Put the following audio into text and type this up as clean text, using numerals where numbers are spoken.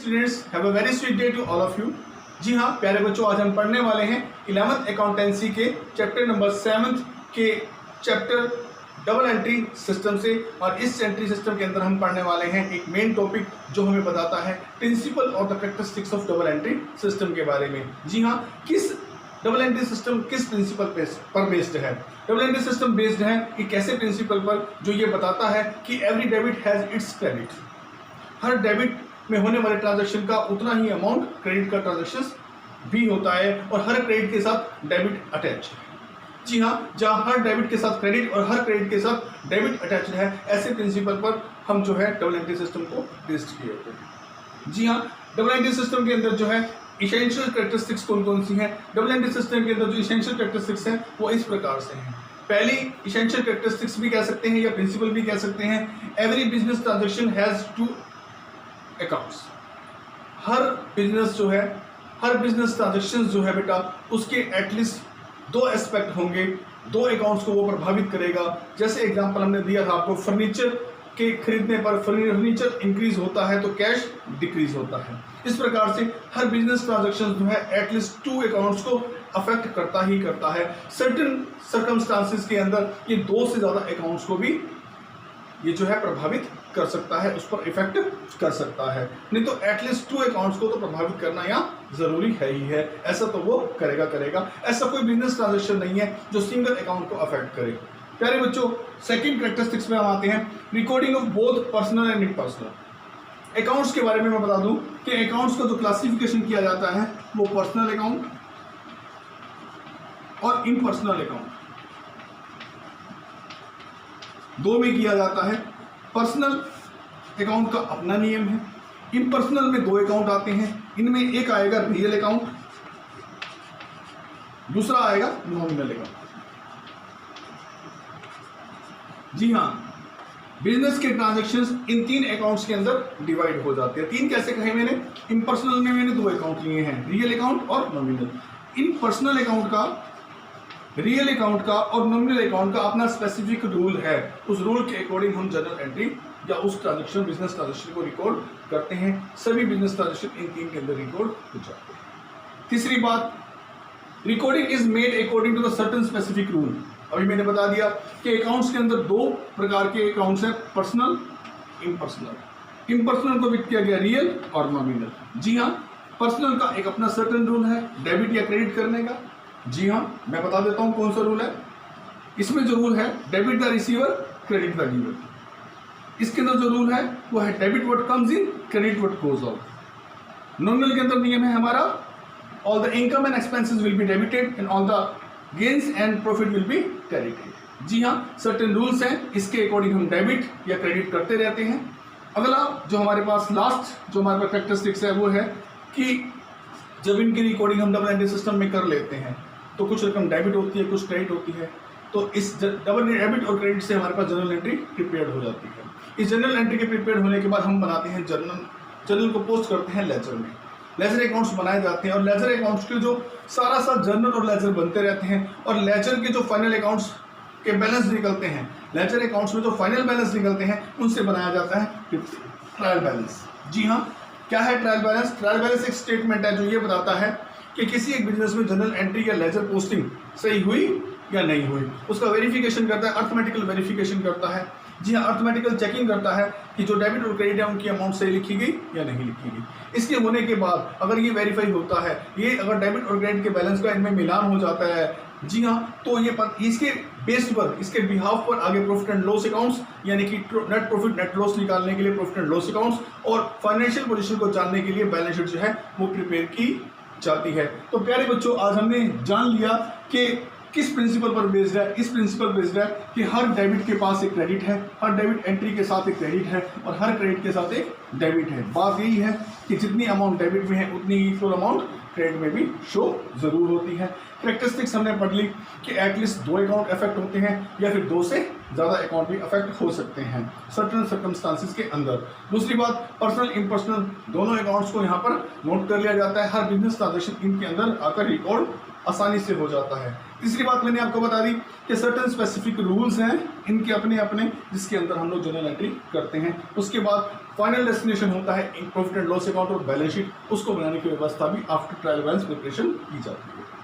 Students, have a very sweet day to all of you. जी हाँ प्यारे बच्चों, आज हम पढ़ने वाले हैं 11th अकाउंटेंसी के चैप्टर नंबर 7 के चैप्टर डबल एंट्री सिस्टम से। और इस एंट्री सिस्टम के अंदर हम पढ़ने वाले हैं एक मेन टॉपिक जो हमें बताता है प्रिंसिपल और the characteristics of double entry system के बारे में। जी हाँ, किस डबल एंट्री सिस्टम किस प्रिंसिपल पर बेस्ड है? डबल एंट्री सिस्टम बेस्ड है कि कैसे प्रिंसिपल पर, जो ये बताता है कि every debit has its credit. Her debit में होने वाले ट्रांजैक्शन का उतना ही अमाउंट क्रेडिट का ट्रांजैक्शन भी होता है और हर क्रेडिट के साथ डेबिट अटैच है। जी हाँ, जहाँ हर डेबिट के साथ क्रेडिट और हर क्रेडिट के साथ डेबिट अटैच है, ऐसे प्रिंसिपल पर हम जो है डबल एंट्री सिस्टम को बेस्ड किए होते हैं। जी हाँ, डबल एंट्री सिस्टम के अंदर जो है इसेंशियल कैरेक्टरिस्टिक्स कौन कौन सी हैं? डबल एंट्री सिस्टम के अंदर जो इसेंशियल कैरेक्टरिस्टिक्स हैं वो इस प्रकार से हैं। पहली इसेंशियल कैरेक्टरिस्टिक्स भी कह सकते हैं या प्रिंसिपल भी कह सकते हैं, every business transaction has two accounts. हर बिजनेस ट्रांजैक्शन जो है बेटा, उसके एटलीस्ट दो एस्पेक्ट होंगे, दो अकाउंट्स को वो प्रभावित करेगा। जैसे एग्जांपल हमने दिया था आपको, फर्नीचर के खरीदने पर फर्नीचर इंक्रीज होता है तो कैश डिक्रीज होता है। इस प्रकार से हर बिजनेस ट्रांजैक्शन जो है एटलीस्ट 2 अकाउंट्स को अफेक्ट करता ही करता है। सर्टेन सर्कमस्टांसेस के अंदर ये 2 से ज़्यादा अकाउंट्स को भी ये जो है प्रभावित कर सकता है, उस पर इफेक्ट कर सकता है। नहीं तो एटलीस्ट 2 अकाउंट्स को तो प्रभावित करना यहाँ जरूरी है ही है। ऐसा तो वो करेगा। ऐसा कोई बिजनेस ट्रांजैक्शन नहीं है जो सिंगल अकाउंट को अफेक्ट करे। प्यारे बच्चों, सेकंड कैरेक्टरिस्टिक्स में हम आते हैं, recording of both personal and impersonal accounts के बारे में मैं बता दूं कि अकाउंट्स का जो क्लासिफिकेशन किया जाता है वो पर्सनल अकाउंट और इम्पर्सनल अकाउंट दो में किया जाता है। पर्सनल अकाउंट का अपना नियम है, इम्पर्सनल में 2 अकाउंट आते हैं। इनमें एक आएगा रियल अकाउंट, दूसरा आएगा नॉमिनल अकाउंट। जी हाँ, बिजनेस के ट्रांजैक्शंस इन 3 अकाउंट्स के अंदर डिवाइड हो जाते हैं। 3 कैसे कहे मैंने? इम्पर्सनल में मैंने 2 अकाउंट लिए हैं, रियल अकाउंट और नॉमिनल। इन पर्सनल अकाउंट का, रियल अकाउंट का और नॉमिनल अकाउंट का अपना स्पेसिफिक रूल है। उस रूल के अकॉर्डिंग हम जनरल एंट्री या उस ट्रांजैक्शन, बिजनेस ट्रांजैक्शन को रिकॉर्ड करते हैं। सभी बिजनेस ट्रांजैक्शन इन 3 के अंदर रिकॉर्ड हो जाते हैं। तीसरी बात, recording is made according to the certain specific rule. अभी मैंने बता दिया कि अकाउंट्स के अंदर 2 प्रकार के अकाउंट्स हैं, पर्सनल, इम्पर्सनल। इम्पर्सनल को विकट किया गया रियल और नॉमिनल। जी हाँ, पर्सनल का एक अपना सर्टेन रूल है डेबिट या क्रेडिट करने का। जी हाँ, मैं बता देता हूं कौन सा रूल है। इसमें जो रूल है, debit the receiver, credit the giver. इसके अंदर जो रूल है वो है debit what comes in, credit what goes out. Nominal के अंदर नियम है हमारा, all the income and expenses will be debited and all the gains and profit will be credited. जी हाँ, सर्टेन रूल्स हैं, इसके अकॉर्डिंग हम डेबिट या क्रेडिट करते रहते हैं। अगला जो हमारे पास लास्ट जो हमारे पास कैरेक्टरिस्टिक्स है वो है कि जब इनकी रिकॉर्डिंग हम डबल एंट्री सिस्टम में कर लेते हैं तो कुछ रकम डेबिट होती है, कुछ क्रेडिट होती है। तो इस डबल डेबिट और क्रेडिट से हमारे पास जनरल एंट्री प्रिपेयर हो जाती है। इस जनरल एंट्री के प्रिपेयर होने के बाद हम बनाते हैं जर्नल को पोस्ट करते हैं लेजर में। लेजर अकाउंट्स बनाए जाते हैं और लेजर अकाउंट्स के जो सारा जर्नल और लेजर बनते रहते हैं और लेजर के जो फाइनल अकाउंट्स के बैलेंस निकलते हैं, लेजर अकाउंट्स में जो फाइनल बैलेंस निकलते हैं उनसे बनाया जाता है ट्रायल बैलेंस। जी हाँ, क्या है ट्रायल बैलेंस? ट्रायल बैलेंस एक स्टेटमेंट है जो ये बताता है कि किसी एक बिजनेस में जनरल एंट्री या लेजर पोस्टिंग सही हुई या नहीं हुई। उसका वेरिफिकेशन करता है, अर्थमेटिकल वेरिफिकेशन करता है। जी हाँ, अर्थमेटिकल चेकिंग करता है कि जो डेबिट और क्रेडिट है उनकी अमाउंट सही लिखी गई या नहीं लिखी गई। इसके होने के बाद अगर ये वेरीफाई होता है, ये अगर डेबिट और क्रेडिट के बैलेंस का इनमें मिलान हो जाता है, जी हाँ, तो ये इसके बेस पर, इसके बिहाफ पर आगे प्रॉफिट एंड लॉस अकाउंट्स यानी कि नेट प्रॉफिट नेट लॉस निकालने के लिए प्रॉफिट एंड लॉस अकाउंट्स और फाइनेंशियल पोजीशन को जानने के लिए बैलेंस शीट जो है वो प्रिपेयर की जाती है। तो प्यारे बच्चों, आज हमने जान लिया कि किस प्रिंसिपल पर बेस्ड है। इस प्रिंसिपल बेस्ड है कि हर डेबिट के पास एक क्रेडिट है, हर डेबिट एंट्री के साथ एक क्रेडिट है और हर क्रेडिट के साथ एक डेबिट है। बात यही है कि जितनी अमाउंट डेबिट में है उतनी ही इक्वल अमाउंट क्रेडिट में भी शो जरूर होती है। कैरेक्टरिस्टिक्स हमने पढ़ ली कि एटलीस्ट 2 अकाउंट अफेक्ट होते हैं या फिर 2 से ज़्यादा अकाउंट भी अफेक्ट हो सकते हैं सर्टेन सर्कमस्टांसेस के अंदर। दूसरी बात, पर्सनल इम्पर्सनल दोनों अकाउंट्स को यहाँ पर नोट कर लिया जाता है। हर बिजनेस ट्रांजैक्शन इनके अंदर आकर रिकॉर्ड आसानी से हो जाता है। तीसरी बात मैंने आपको बता दी कि सर्टेन स्पेसिफिक रूल्स हैं, इनके अपने अपने, जिसके अंदर हम लोग जर्नल एंट्री करते हैं। उसके बाद फाइनल डेस्टिनेशन होता है प्रॉफिट एंड लॉस अकाउंट और बैलेंस शीट, उसको बनाने की व्यवस्था भी आफ्टर ट्रायल बैलेंस प्रिपरेशन की जाती है।